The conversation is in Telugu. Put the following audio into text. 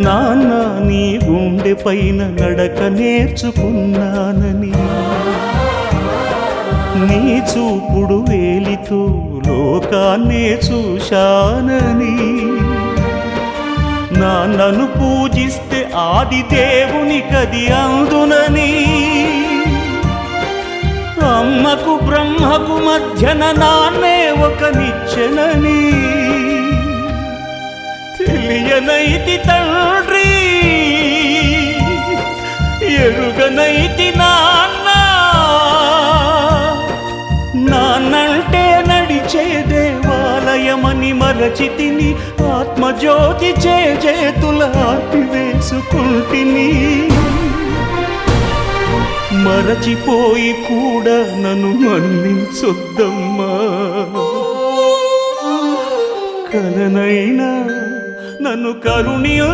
నాన్న నీ గుండె పైన నడక నేర్చుకున్నానని, నీ చూపుడు వేలితో లోకాన్నే చూశానని, నాన్నను పూజిస్తే ఆది దేవుని కది అందునని, అమ్మకు బ్రహ్మకు మధ్యన నాన్నే ఒక నిచ్చెనని తెలియనైతి తండ్రి, ఎరుగనైతి నాన్న. నాన్నంటే నడిచే దేవాలయమని మరచితిని, ఆత్మజ్యోతి చేతుల ఆపివేసుకుంటిని. మరచిపోయి కూడా నన్ను మన్నించొద్దమ్మా, కలనైనా నన్ను కరుణియొద్దు.